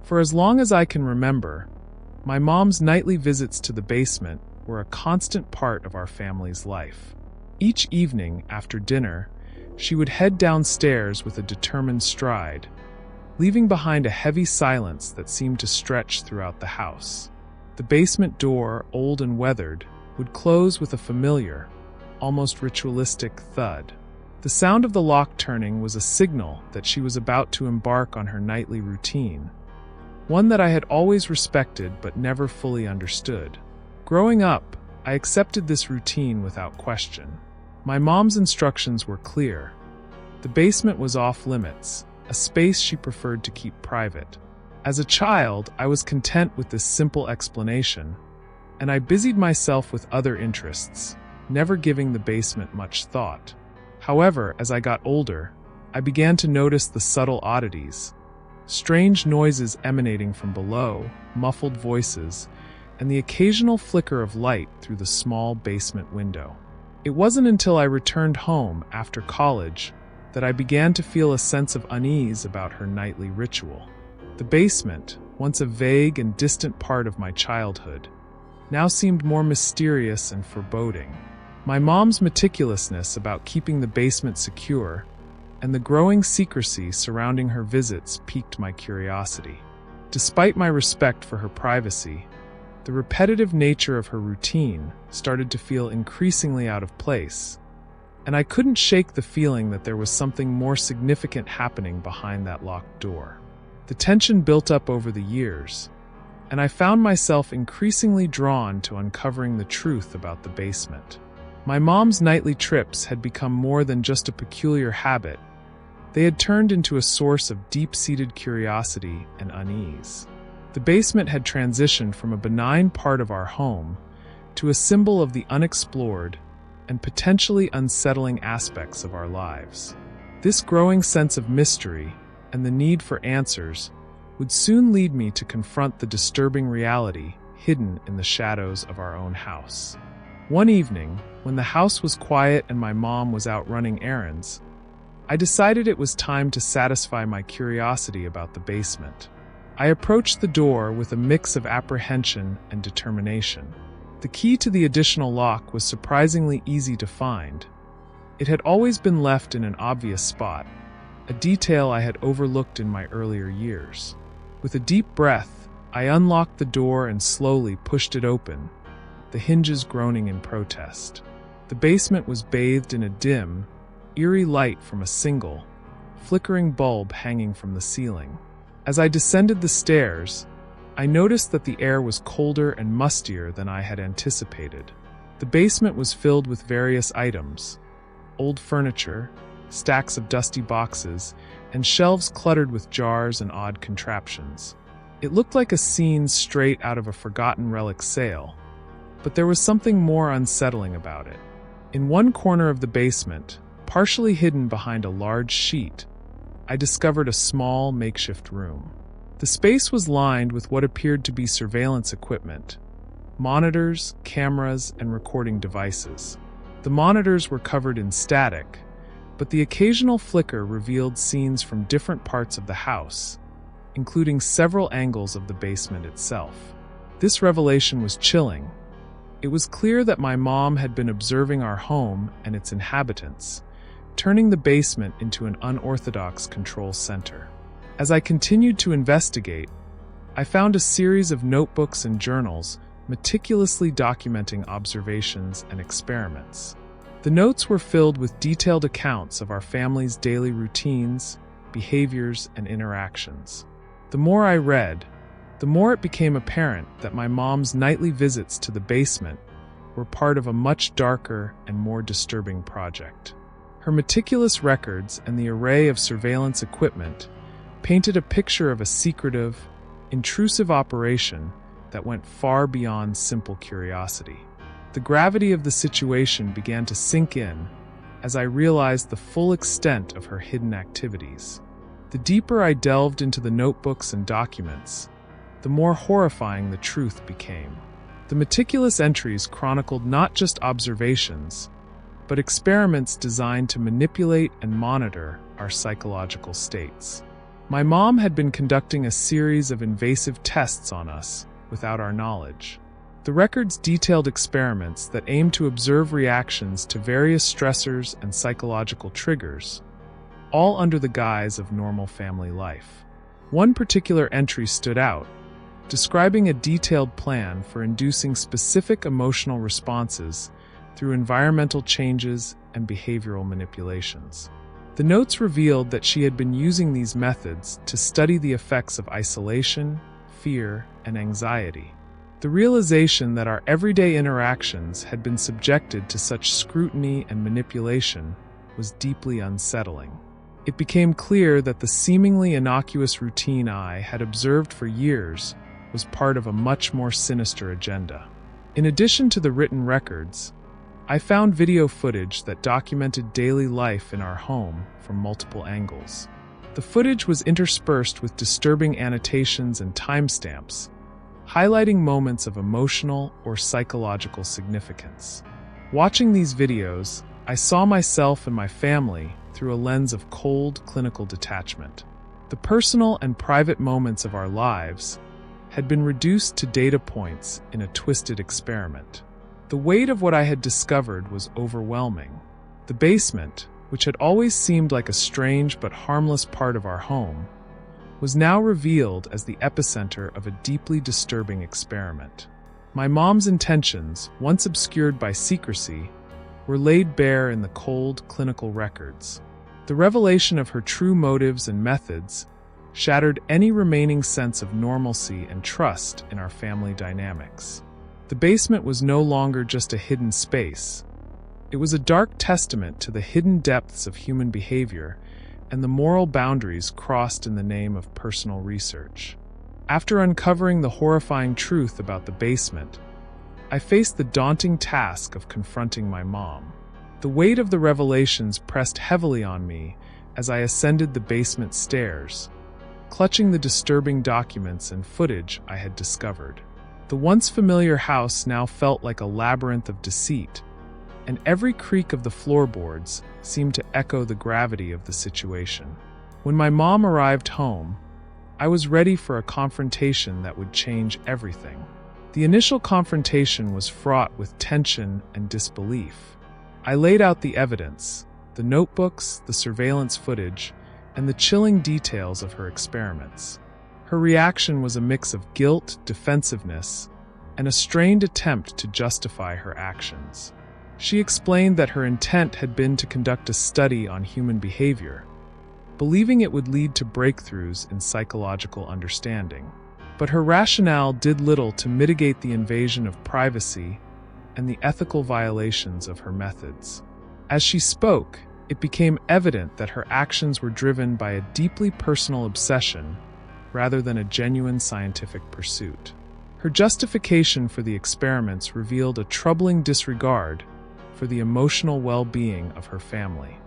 For as long as I can remember, my mom's nightly visits to the basement were a constant part of our family's life. Each evening after dinner, she would head downstairs with a determined stride, leaving behind a heavy silence that seemed to stretch throughout the house. The basement door, old and weathered, would close with a familiar, almost ritualistic thud. The sound of the lock turning was a signal that she was about to embark on her nightly routine, one that I had always respected but never fully understood. Growing up, I accepted this routine without question. My mom's instructions were clear. The basement was off limits, a space she preferred to keep private. As a child, I was content with this simple explanation, and I busied myself with other interests, never giving the basement much thought. However, as I got older, I began to notice the subtle oddities, strange noises emanating from below, muffled voices, and the occasional flicker of light through the small basement window. It wasn't until I returned home after college that I began to feel a sense of unease about her nightly ritual. The basement, once a vague and distant part of my childhood, now seemed more mysterious and foreboding. My mom's meticulousness about keeping the basement secure and the growing secrecy surrounding her visits piqued my curiosity. Despite my respect for her privacy, the repetitive nature of her routine started to feel increasingly out of place, and I couldn't shake the feeling that there was something more significant happening behind that locked door. The tension built up over the years, and I found myself increasingly drawn to uncovering the truth about the basement. My mom's nightly trips had become more than just a peculiar habit. They had turned into a source of deep-seated curiosity and unease. The basement had transitioned from a benign part of our home to a symbol of the unexplored and potentially unsettling aspects of our lives. This growing sense of mystery and the need for answers would soon lead me to confront the disturbing reality hidden in the shadows of our own house. One evening, when the house was quiet and my mom was out running errands, I decided it was time to satisfy my curiosity about the basement. I approached the door with a mix of apprehension and determination. The key to the additional lock was surprisingly easy to find. It had always been left in an obvious spot, a detail I had overlooked in my earlier years. With a deep breath, I unlocked the door and slowly pushed it open, the hinges groaning in protest. The basement was bathed in a dim, eerie light from a single, flickering bulb hanging from the ceiling. As I descended the stairs, I noticed that the air was colder and mustier than I had anticipated. The basement was filled with various items: old furniture, stacks of dusty boxes, and shelves cluttered with jars and odd contraptions. It looked like a scene straight out of a forgotten relic sale, but there was something more unsettling about it. In one corner of the basement, partially hidden behind a large sheet, I discovered a small makeshift room. The space was lined with what appeared to be surveillance equipment: monitors, cameras, and recording devices. The monitors were covered in static, but the occasional flicker revealed scenes from different parts of the house, including several angles of the basement itself. This revelation was chilling. It was clear that my mom had been observing our home and its inhabitants, turning the basement into an unorthodox control center. As I continued to investigate, I found a series of notebooks and journals meticulously documenting observations and experiments. The notes were filled with detailed accounts of our family's daily routines, behaviors, and interactions. The more I read, the more it became apparent that my mom's nightly visits to the basement were part of a much darker and more disturbing project. Her meticulous records and the array of surveillance equipment painted a picture of a secretive, intrusive operation that went far beyond simple curiosity. The gravity of the situation began to sink in as I realized the full extent of her hidden activities. The deeper I delved into the notebooks and documents, the more horrifying the truth became. The meticulous entries chronicled not just observations, but experiments designed to manipulate and monitor our psychological states. My mom had been conducting a series of invasive tests on us without our knowledge. The records detailed experiments that aimed to observe reactions to various stressors and psychological triggers, all under the guise of normal family life. One particular entry stood out, describing a detailed plan for inducing specific emotional responses through environmental changes and behavioral manipulations. The notes revealed that she had been using these methods to study the effects of isolation, fear, and anxiety. The realization that our everyday interactions had been subjected to such scrutiny and manipulation was deeply unsettling. It became clear that the seemingly innocuous routine I had observed for years was part of a much more sinister agenda. In addition to the written records, I found video footage that documented daily life in our home from multiple angles. The footage was interspersed with disturbing annotations and timestamps, highlighting moments of emotional or psychological significance. Watching these videos, I saw myself and my family through a lens of cold, clinical detachment. The personal and private moments of our lives had been reduced to data points in a twisted experiment. The weight of what I had discovered was overwhelming. The basement, which had always seemed like a strange but harmless part of our home, was now revealed as the epicenter of a deeply disturbing experiment. My mom's intentions, once obscured by secrecy, were laid bare in the cold, clinical records. The revelation of her true motives and methods shattered any remaining sense of normalcy and trust in our family dynamics. The basement was no longer just a hidden space. It was a dark testament to the hidden depths of human behavior and the moral boundaries crossed in the name of personal research. After uncovering the horrifying truth about the basement, I faced the daunting task of confronting my mom. The weight of the revelations pressed heavily on me as I ascended the basement stairs, clutching the disturbing documents and footage I had discovered. The once familiar house now felt like a labyrinth of deceit, and every creak of the floorboards seemed to echo the gravity of the situation. When my mom arrived home, I was ready for a confrontation that would change everything. The initial confrontation was fraught with tension and disbelief. I laid out the evidence, the notebooks, the surveillance footage, and the chilling details of her experiments. Her reaction was a mix of guilt, defensiveness, and a strained attempt to justify her actions. She explained that her intent had been to conduct a study on human behavior, believing it would lead to breakthroughs in psychological understanding. But her rationale did little to mitigate the invasion of privacy and the ethical violations of her methods. As she spoke, it became evident that her actions were driven by a deeply personal obsession rather than a genuine scientific pursuit. Her justification for the experiments revealed a troubling disregard for the emotional well-being of her family.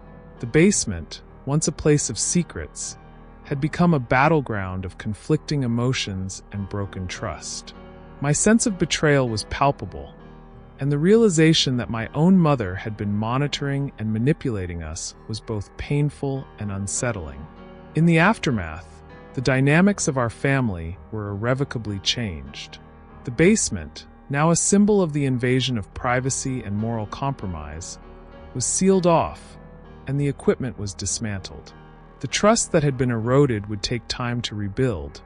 The basement, once a place of secrets, had become a battleground of conflicting emotions and broken trust. My sense of betrayal was palpable, and the realization that my own mother had been monitoring and manipulating us was both painful and unsettling. In the aftermath, the dynamics of our family were irrevocably changed. The basement, now a symbol of the invasion of privacy and moral compromise, was sealed off, and the equipment was dismantled. The trust that had been eroded would take time to rebuild,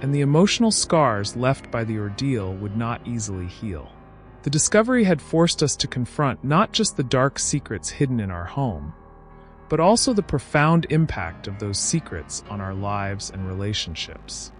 and the emotional scars left by the ordeal would not easily heal. The discovery had forced us to confront not just the dark secrets hidden in our home, but also the profound impact of those secrets on our lives and relationships.